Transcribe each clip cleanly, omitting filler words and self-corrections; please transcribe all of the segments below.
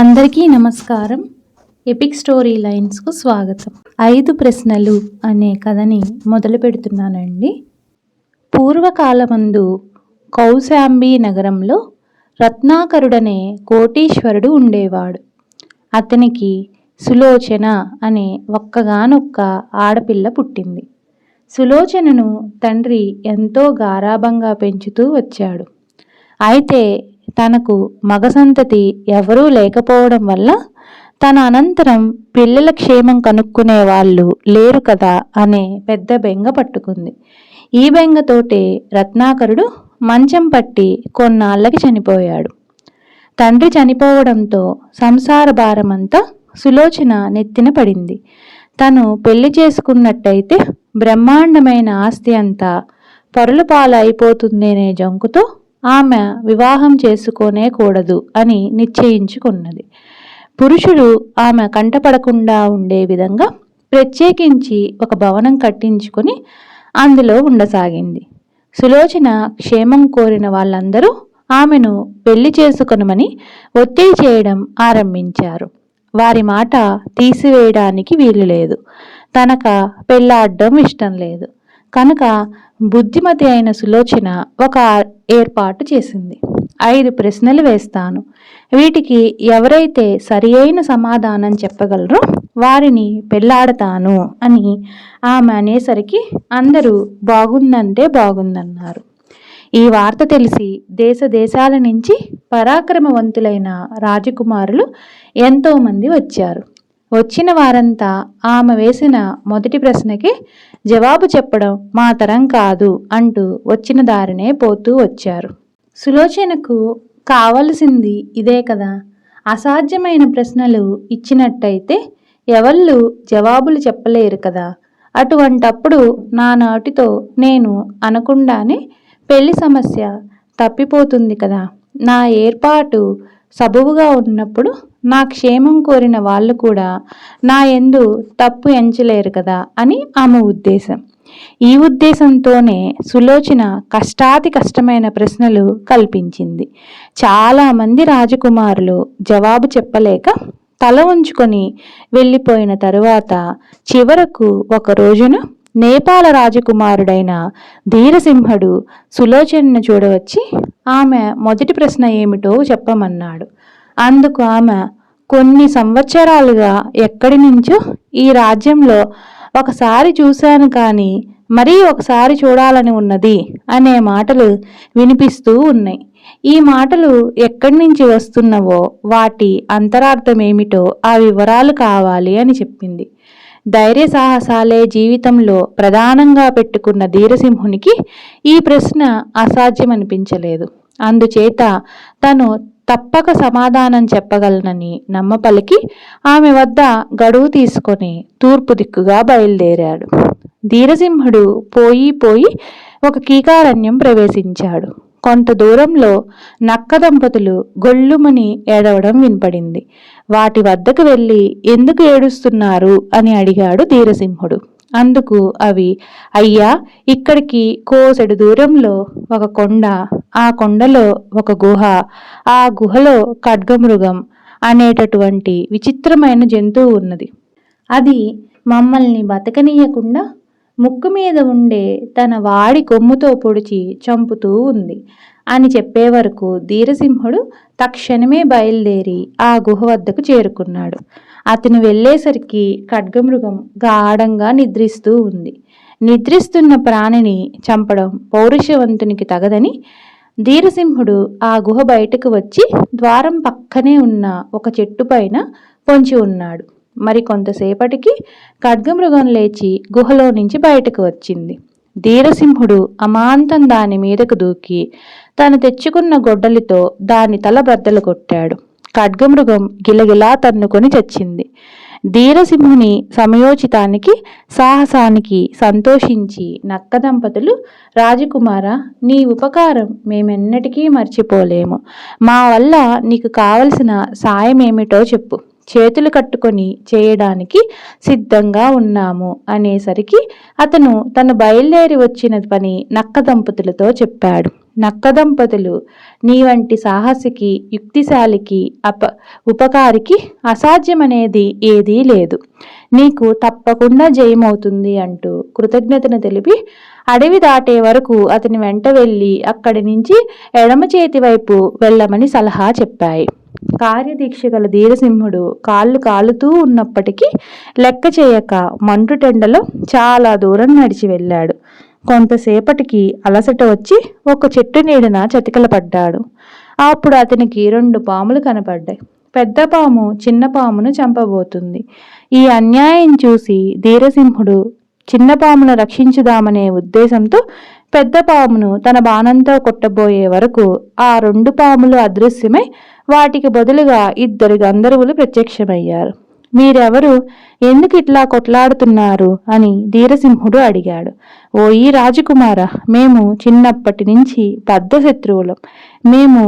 అందరికీ నమస్కారం. Epic story లైన్స్కు స్వాగతం. 5 ప్రశ్నలు అనే కథని మొదలు పెడుతున్నానండి. పూర్వకాలమందు కౌశాంబి నగరంలో రత్నాకరుడనే కోటీశ్వరుడు ఉండేవాడు. అతనికి సులోచన అనే ఒక్కగానొక్క ఆడపిల్ల పుట్టింది. సులోచనను తండ్రి ఎంతో గారాబంగా పెంచుతూ వచ్చాడు. అయితే తనకు మగ సంతతి ఎవరూ లేకపోవడం వల్ల తన అనంతరం పిల్లల క్షేమం కనుక్కునే వాళ్ళు లేరు కదా అనే పెద్ద బెంగ పట్టుకుంది. ఈ బెంగతోటే రత్నాకరుడు మంచం పట్టి కొన్నాళ్ళకి చనిపోయాడు. తండ్రి చనిపోవడంతో సంసార భారమంతా సులోచన నెత్తిన పడింది. తను పెళ్లి చేసుకున్నట్టయితే బ్రహ్మాండమైన ఆస్తి అంతా పరుల పాలు అయిపోతుందనే జంకుతో ఆమె వివాహం చేసుకోనే కూడదు అని నిశ్చయించుకున్నది. పురుషుడు ఆమె కంటపడకుండా ఉండే విధంగా ప్రత్యేకించి ఒక భవనం కట్టించుకొని అందులో ఉండసాగింది. సులోచన క్షేమం కోరిన వాళ్ళందరూ ఆమెను పెళ్లి చేసుకొనమని ఒత్తిడి చేయడం ఆరంభించారు. వారి మాట తీసివేయడానికి వీలు లేదు. తనక పెళ్లాడడం ఇష్టం లేదు కనుక బుద్ధిమతి అయిన సులోచన ఒక ఏర్పాటు చేసింది. 5 ప్రశ్నలు వేస్తాను. వీటికి ఎవరైతే సరి అయిన సమాధానం చెప్పగలరో వారిని పెళ్లాడతాను అని ఆమె అనేసరికి అందరూ బాగుందంటే బాగుందన్నారు. ఈ వార్త తెలిసి దేశ దేశాల నుంచి పరాక్రమవంతులైన రాజకుమారులు ఎంతోమంది వచ్చారు. వచ్చిన వారంతా ఆమె వేసిన మొదటి ప్రశ్నకి జవాబు చెప్పడం మా తరం కాదు అంటూ వచ్చిన దారినే పోతూ వచ్చారు. సులోచనకు కావలసింది ఇదే కదా. అసాధ్యమైన ప్రశ్నలు ఇచ్చినట్టయితే ఎవళ్ళు జవాబులు చెప్పలేరు కదా. అటువంటప్పుడు నా నోటితో నేను అనకుండానే పెళ్లి సమస్య తప్పిపోతుంది కదా. నా ఏర్పాటు సబబుగా ఉన్నప్పుడు నా క్షేమం కోరిన వాళ్ళు కూడా నా యందు తప్పు ఎంచలేరు కదా అని ఆమె ఉద్దేశం. ఈ ఉద్దేశంతోనే సులోచన కష్టాతి కష్టమైన ప్రశ్నలు కల్పించింది. చాలామంది రాజకుమారులు జవాబు చెప్పలేక తల ఉంచుకొని వెళ్ళిపోయిన తరువాత చివరకు ఒక రోజున నేపాల రాజకుమారుడైన ధీరసింహుడు సులోచనను చూడవచ్చి ఆమె మొదటి ప్రశ్న ఏమిటో చెప్పమన్నాడు. అందుకు ఆమె కొన్ని సంవత్సరాలుగా ఎక్కడి నుంచో ఈ రాజ్యంలో ఒకసారి చూశాను కానీ మరీ ఒకసారి చూడాలని ఉన్నది అనే మాటలు వినిపిస్తూ ఉన్నాయి. ఈ మాటలు ఎక్కడి నుంచి వస్తున్నవో వాటి అంతరార్థం ఏమిటో ఆ వివరాలు కావాలి అని చెప్పింది. ధైర్య సాహసాలే జీవితంలో ప్రధానంగా పెట్టుకున్న ధీరసింహునికి ఈ ప్రశ్న అసాధ్యమనిపించలేదు. అందుచేత తను తప్పక సమాధానం చెప్పగలనని నమ్మపలికి ఆమె వద్ద గడువు తీసుకొని తూర్పు దిక్కుగా బయలుదేరాడు. ధీరసింహుడు పోయి ఒక కీకారణ్యం ప్రవేశించాడు. కొంత దూరంలో నక్క దంపతులు గొల్లుమని ఏడవడం వినపడింది. వాటి వద్దకు వెళ్ళి ఎందుకు ఏడుస్తున్నారు అని అడిగాడు ధీరసింహుడు. అందుకు అవి, అయ్యా, ఇక్కడికి కోసెడు దూరంలో ఒక కొండ, ఆ కొండలో ఒక గుహ, ఆ గుహలో ఖడ్గమృగం అనేటటువంటి విచిత్రమైన జంతువు ఉన్నది. అది మమ్మల్ని బతకనీయకుండా ముక్కు మీద ఉండే తన వాడి కొమ్ముతో పొడిచి చంపుతూ ఉంది అని చెప్పే వరకు ధీరసింహుడు తక్షణమే బయలుదేరి ఆ గుహ వద్దకు చేరుకున్నాడు. అతను వెళ్ళేసరికి ఖడ్గమృగం గాఢంగా నిద్రిస్తూ ఉంది. నిద్రిస్తున్న ప్రాణిని చంపడం పౌరుషవంతునికి తగదని ధీరసింహుడు ఆ గుహ బయటకు వచ్చి ద్వారం పక్కనే ఉన్న ఒక చెట్టు పైన పొంచి ఉన్నాడు. మరి కొంతసేపటికి ఖడ్గమృగం లేచి గుహలో నుంచి బయటకు వచ్చింది. ధీరసింహుడు అమాంతం దాని మీదకు దూకి తను తెచ్చుకున్న గొడ్డలితో దాని తల బద్దలు కొట్టాడు. ఖడ్గమృగం గిలగిలా తన్నుకొని చచ్చింది. ధీరసింహుని సమయోచితానికి సాహసానికి సంతోషించి నక్క దంపతులు, రాజకుమార, నీ ఉపకారం మేమెన్నటికీ మర్చిపోలేము. మా వల్ల నీకు కావలసిన సాయం ఏమిటో చెప్పు, చేతులు కట్టుకొని చేయడానికి సిద్ధంగా ఉన్నాము అనేసరికి అతను తను బయలుదేరి వచ్చిన పని నక్క దంపతులతో చెప్పాడు. నక్క దంపతులు, నీ వంటి సాహసికి, యుక్తిశాలికి, ఉపకారికి అసాధ్యమనేది ఏదీ లేదు. నీకు తప్పకుండా జయమవుతుంది అంటూ కృతజ్ఞతను తెలిపి అడవి దాటే వరకు అతని వెంట వెళ్ళి అక్కడి నుంచి ఎడమ చేతి వైపు వెళ్ళమని సలహా చెప్పాయి. కార్యదీక్ష గల ధీరసింహుడు కాళ్ళు కాలుతూ ఉన్నప్పటికీ లెక్క చేయక మండుటెండలో చాలా దూరం నడిచి వెళ్ళాడు. కొంతసేపటికి అలసట వచ్చి ఒక చెట్టు నీడన చతికిల పడ్డాడు. అప్పుడు అతనికి 2 పాములు కనపడ్డాయి. పెద్ద పాము చిన్న పామును చంపబోతుంది. ఈ అన్యాయం చూసి ధీరసింహుడు చిన్న పామును రక్షించుదామనే ఉద్దేశంతో పెద్ద పామును తన బాణంతో కొట్టబోయే వరకు ఆ 2 పాములు అదృశ్యమై వాటికి బదులుగా 2 గంధర్వులు ప్రత్యక్షమయ్యారు. మీరెవరు? ఎందుకు ఇట్లా కొట్లాడుతున్నారు అని ధీరసింహుడు అడిగాడు. ఓయి రాజకుమార, మేము చిన్నప్పటి నుంచి బద్ధ శత్రువులం. మేము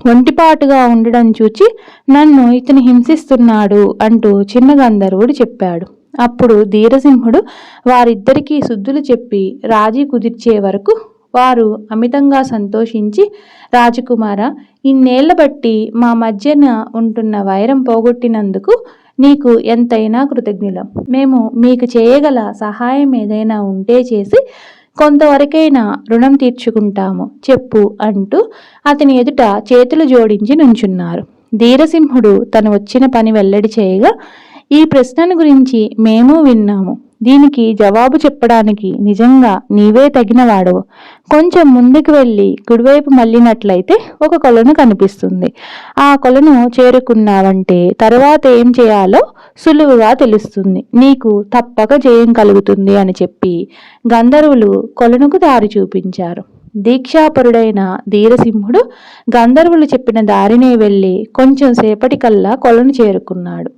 ఒంటిపాటుగా ఉండడం చూచి నన్ను ఇతను హింసిస్తున్నాడు అంటూ చిన్న గంధర్వుడు చెప్పాడు. అప్పుడు ధీరసింహుడు వారిద్దరికీ శుద్ధులు చెప్పి రాజీ కుదిర్చే వరకు వారు అమితంగా సంతోషించి, రాజకుమార, ఇన్నేళ్ల బట్టి మా మధ్యన ఉంటున్న వైరం పోగొట్టినందుకు నీకు ఎంతైనా కృతజ్ఞులం. మేము మీకు చేయగల సహాయం ఏదైనా ఉంటే చేసి కొంతవరకైనా రుణం తీర్చుకుంటాము, చెప్పు అంటూ అతని ఎదుట చేతులు జోడించి నుంచున్నారు. ధీరసింహుడు తను వచ్చిన పని వెల్లడి చేయగా, ఈ ప్రశ్నను గురించి మేము విన్నాము. దీనికి జవాబు చెప్పడానికి నిజంగా నీవే తగిన వాడవు. కొంచెం ముందుకు వెళ్ళి కుడివైపు మళ్ళినట్లయితే ఒక కొలను కనిపిస్తుంది. ఆ కొలను చేరుకున్నావంటే తర్వాత ఏం చేయాలో సులువుగా తెలుస్తుంది. నీకు తప్పక జయం కలుగుతుంది అని చెప్పి గంధర్వులు కొలనుకు దారి చూపించారు. దీక్షాపరుడైన ధీరసింహుడు గంధర్వులు చెప్పిన దారినే వెళ్ళి కొంచెం సేపటికల్లా కొలను చేరుకున్నాడు.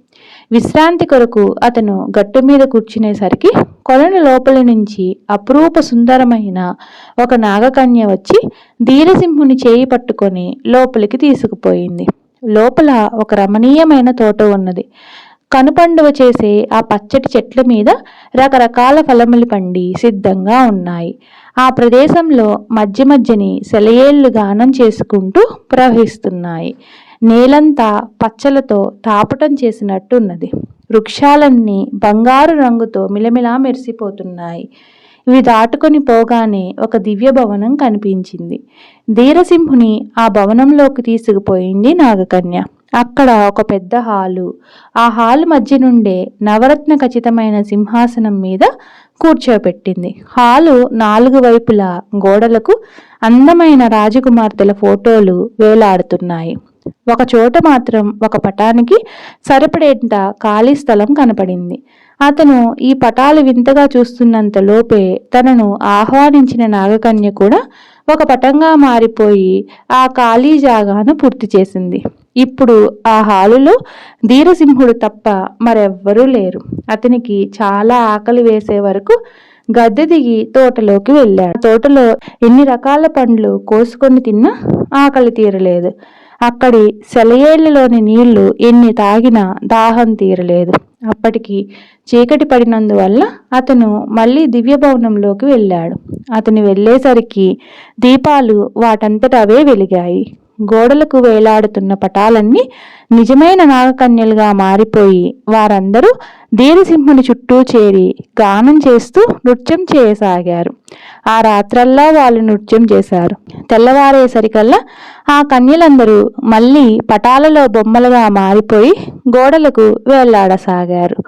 విశ్రాంతి కొరకు అతను గట్టు మీద కూర్చునేసరికి కొలను లోపలి నుంచి అపురూప సుందరమైన ఒక నాగకన్య వచ్చి ధీరసింహుని చేయి పట్టుకొని లోపలికి తీసుకుపోయింది. లోపల ఒక రమణీయమైన తోట ఉన్నది. కనుపండువ చేసే ఆ పచ్చటి చెట్ల మీద రకరకాల ఫలములు పండి సిద్ధంగా ఉన్నాయి. ఆ ప్రదేశంలో మధ్య మధ్యని సెలయేళ్లు గానం చేసుకుంటూ ప్రవహిస్తున్నాయి. నేలంతా పచ్చలతో తాపటం చేసినట్టున్నది. వృక్షాలన్నీ బంగారు రంగుతో మిలమిలా మెరిసిపోతున్నాయి. ఇవి దాటుకొని పోగానే ఒక దివ్య భవనం కనిపించింది. ధీరసింహుని ఆ భవనంలోకి తీసుకుపోయింది నాగకన్య. అక్కడ ఒక పెద్ద హాలు. ఆ హాలు మధ్య నుండే నవరత్న ఖచ్చితమైన సింహాసనం మీద కూర్చోపెట్టింది. హాలు 4 వైపులా గోడలకు అందమైన రాజకుమార్తెల ఫోటోలు వేలాడుతున్నాయి. ఒక చోట మాత్రం ఒక పటానికి సరిపడేంత ఖాళీ స్థలం కనపడింది. అతను ఈ పటాలు వింతగా చూస్తున్నంత లోపే తనను ఆహ్వానించిన నాగకన్య కూడా ఒక పటంగా మారిపోయి ఆ ఖాళీ జాగాను పూర్తి చేసింది. ఇప్పుడు ఆ హాలులో ధీరసింహుడు తప్ప మరెవ్వరూ లేరు. అతనికి చాలా ఆకలి వేసే వరకు గద్దె దిగి తోటలోకి వెళ్ళాడు. తోటలో ఎన్ని రకాల పండ్లు కోసుకొని తిన్నా ఆకలి తీరలేదు. అక్కడి సెలయేళ్లలోని నీళ్లు ఎన్ని తాగినా దాహం తీరలేదు. అప్పటికి చీకటి పడినందువల్ల అతను మళ్ళీ దివ్యభవనంలోకి వెళ్ళాడు. అతను వెళ్ళేసరికి దీపాలు వాటంతట అవే వెలిగాయి. గోడలకు వేలాడుతున్న పటాలన్నీ నిజమైన నాగకన్యలుగా మారిపోయి వారందరూ ధీరసింహుని చుట్టూ చేరి గానం చేస్తూ నృత్యం చేయసాగారు. ఆ రాత్రల్లా వాళ్ళు నృత్యం చేశారు. తెల్లవారేసరికల్లా ఆ కన్యలందరూ మళ్ళీ పటాలలో బొమ్మలుగా మారిపోయి గోడలకు వేలాడసాగారు.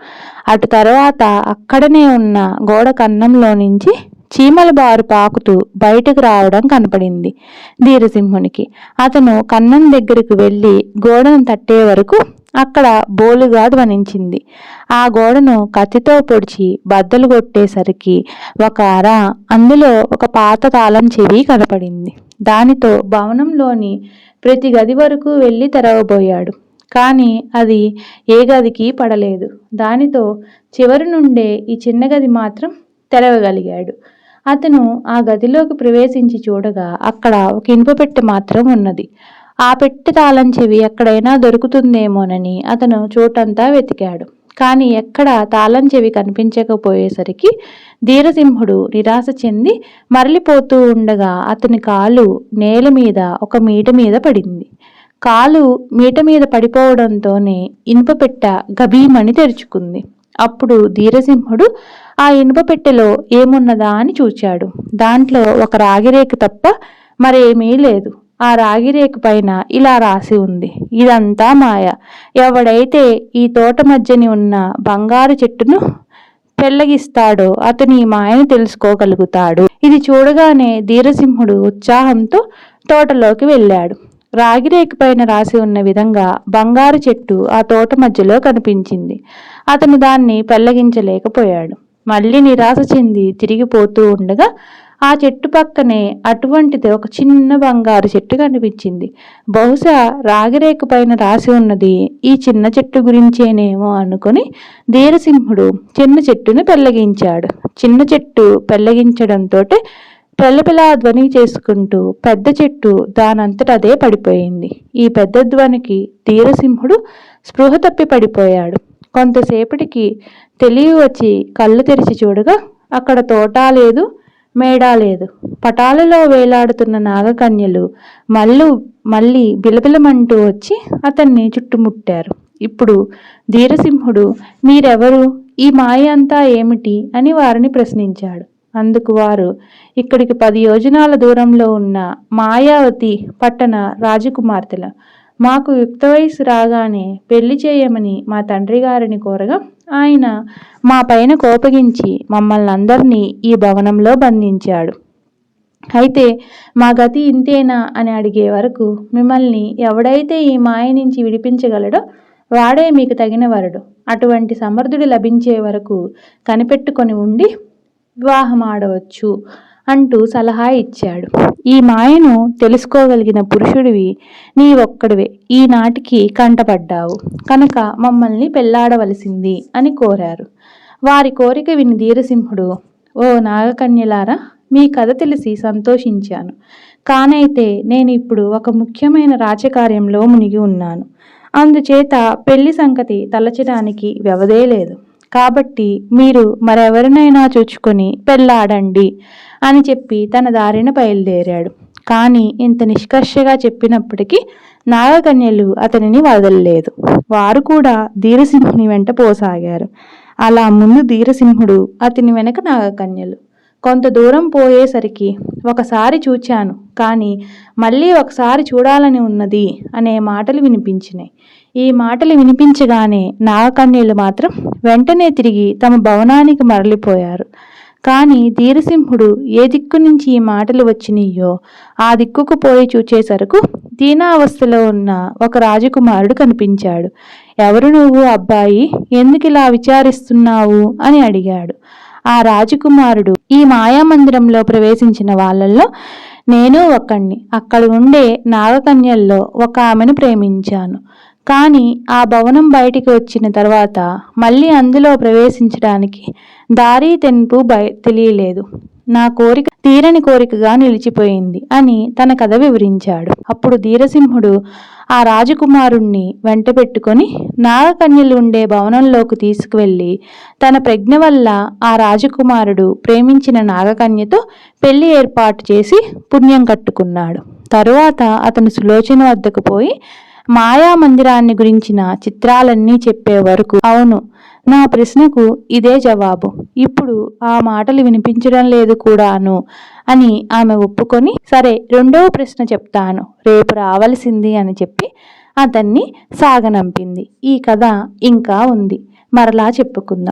అటు తర్వాత అక్కడనే ఉన్న గోడ కన్నంలో నుంచి చీమల బారు పాకుతూ బయటకు రావడం కనపడింది ధీరసింహునికి. అతను కన్నం దగ్గరకు వెళ్ళి గోడను తట్టే వరకు అక్కడ బోలుగా ధ్వనించింది. ఆ గోడను కత్తితో పొడిచి బద్దలు కొట్టేసరికి ఒక అర, అందులో ఒక పాత తాళం చెవి కనపడింది. దానితో భవనంలోని ప్రతి గది వరకు వెళ్ళి తెరవబోయాడు. కానీ అది ఏ గదికి పడలేదు. దానితో చివరి నుండే ఈ చిన్న గది మాత్రం తెరవగలిగాడు. అతను ఆ గదిలోకి ప్రవేశించి చూడగా అక్కడ ఒక ఇనుప పెట్టె మాత్రం ఉన్నది. ఆ పెట్టె తాళం చెవి ఎక్కడైనా దొరుకుతుందేమోనని అతను చోటంతా వెతికాడు. కానీ ఎక్కడా తాళం చెవి కనిపించకపోయేసరికి ధీరసింహుడు నిరాశ చెంది మరలిపోతూ ఉండగా అతని కాలు నేల మీద ఒక మీట మీద పడింది. కాలు మీట మీద పడిపోవడంతోనే ఇనుప పెట్టె గభీమని తెరుచుకుంది. అప్పుడు ధీరసింహుడు ఆ ఇనుప పెట్టెలో ఏమున్నదా అని చూచాడు. దాంట్లో ఒక రాగిరేకు తప్ప మరేమీ లేదు. ఆ రాగిరేకు పైన ఇలా రాసి ఉంది: ఇదంతా మాయ. ఎవడైతే ఈ తోట మధ్యని ఉన్న బంగారు చెట్టును పెళ్లగిస్తాడో అతను ఈ మాయను తెలుసుకోగలుగుతాడు. ఇది చూడగానే ధీరసింహుడు ఉత్సాహంతో తోటలోకి వెళ్ళాడు. రాగిరేకు పైన రాసి ఉన్న విధంగా బంగారు చెట్టు ఆ తోట మధ్యలో కనిపించింది. అతను దాన్ని పెళ్లగించలేకపోయాడు. మళ్ళీ నిరాశ చెంది తిరిగిపోతూ ఉండగా ఆ చెట్టు పక్కనే అటువంటిది ఒక చిన్న బంగారు చెట్టు కనిపించింది. బహుశా రాగిరేకు పైన రాసి ఉన్నది ఈ చిన్న చెట్టు గురించేనేమో అనుకుని ధీరసింహుడు చిన్న చెట్టును పెళ్లగించాడు. చిన్న చెట్టు పెళ్లగించడంతో పెళ్ళపిలా ధ్వని చేసుకుంటూ పెద్ద చెట్టు దానంతట అదే పడిపోయింది. ఈ పెద్ద ధ్వనికి ధీరసింహుడు స్పృహ తప్పి పడిపోయాడు. కొంతసేపటికి తెలివి వచ్చి కళ్ళు తెరిచి చూడగా అక్కడ తోట లేదు, మేడా లేదు. పటాలలో వేలాడుతున్న నాగకన్యలు మళ్ళీ బిలబిలమంటూ వచ్చి అతన్ని చుట్టుముట్టారు. ఇప్పుడు ధీరసింహుడు, మీరెవరు? ఈ మాయ అంతా ఏమిటి అని వారిని ప్రశ్నించాడు. అందుకు వారు, ఇక్కడికి 10 యోజనాల దూరంలో ఉన్న మాయావతి పట్టణ రాజకుమార్తెల. మాకు యుక్త వయసు రాగానే పెళ్లి చేయమని మా తండ్రి గారిని కోరగా ఆయన మా పైన కోపగించి మమ్మల్ని అందరినీ ఈ భవనంలో బంధించాడు. అయితే మా గతి ఇంతేనా అని అడిగే వరకు మిమ్మల్ని ఎవడైతే ఈ మాయ నుంచి విడిపించగలడో వాడే మీకు తగిన వరుడు. అటువంటి సమర్థుడు లభించే వరకు కనిపెట్టుకొని ఉండి వివాహం ఆడవచ్చు అంటూ సలహా ఇచ్చాడు. ఈ మాయను తెలుసుకోగలిగిన పురుషుడివి నీవొక్కడివే ఈనాటికి కంటపడ్డావు కనుక మమ్మల్ని పెళ్లాడవలసింది అని కోరారు. వారి కోరిక విని ధీరసింహుడు, ఓ నాగకన్యలారా, మీ కథ తెలిసి సంతోషించాను. కానైతే నేను ఇప్పుడు ఒక ముఖ్యమైన రాజకార్యంలో మునిగి ఉన్నాను. అందుచేత పెళ్లి సంగతి తలచడానికి వ్యవధే లేదు. కాబట్టి మీరు మరెవరినైనా చూచుకొని పెళ్లాడండి అని చెప్పి తన దారిన బయలుదేరాడు. కానీ ఇంత నిష్కర్షగా చెప్పినప్పటికీ నాగకన్యలు అతనిని వదలలేదు. వారు కూడా ధీరసింహుని వెంట పోసాగారు. అలా ముందు ధీరసింహుడు, అతని వెనక నాగకన్యలు. కొంత దూరం పోయేసరికి ఒకసారి చూచాను కానీ మళ్ళీ ఒకసారి చూడాలని ఉన్నది అనే మాటలు వినిపించినాయి. ఈ మాటలు వినిపించగానే నాగకన్యలు మాత్రం వెంటనే తిరిగి తమ భవనానికి మరలిపోయారు. కానీ ధీరసింహుడు ఏ దిక్కు నుంచి ఈ మాటలు వచ్చినాయో ఆ దిక్కుకు పోయి చూచేసరకు దీనావస్థలో ఉన్న ఒక రాజకుమారుడు కనిపించాడు. ఎవరు నువ్వు అబ్బాయి, ఎందుకిలా విచారిస్తున్నావు అని అడిగాడు. ఆ రాజకుమారుడు, ఈ మాయామందిరంలో ప్రవేశించిన వాళ్ళల్లో నేను ఒక్కణ్ణి. అక్కడ ఉండే నాగకన్యల్లో ఒక ఆమెను ప్రేమించాను. కానీ ఆ భవనం బయటికి వచ్చిన తర్వాత మళ్ళీ అందులో ప్రవేశించడానికి దారి తెన్పు తెలియలేదు. నా కోరిక తీరని కోరికగా నిలిచిపోయింది అని తన కథ వివరించాడు. అప్పుడు ధీరసింహుడు ఆ రాజకుమారుణ్ణి వెంట పెట్టుకొని నాగకన్యలు ఉండే భవనంలోకి తీసుకువెళ్ళి తన ప్రజ్ఞ వల్ల ఆ రాజకుమారుడు ప్రేమించిన నాగకన్యతో పెళ్లి ఏర్పాటు చేసి పుణ్యం కట్టుకున్నాడు. తరువాత అతను సులోచన వద్దకు పోయి మాయా మందిరాన్ని గురించిన చిత్రాలన్నీ చెప్పే వరకు, అవును, నా ప్రశ్నకు ఇదే జవాబు, ఇప్పుడు ఆ మాటలు వినిపించడం లేదు కూడాను అని ఆమె ఒప్పుకొని, సరే, 2వ ప్రశ్న చెప్తాను, రేపు రావలసింది అని చెప్పి అతన్ని సాగనంపింది. ఈ కథ ఇంకా ఉంది, మరలా చెప్పుకుందాం.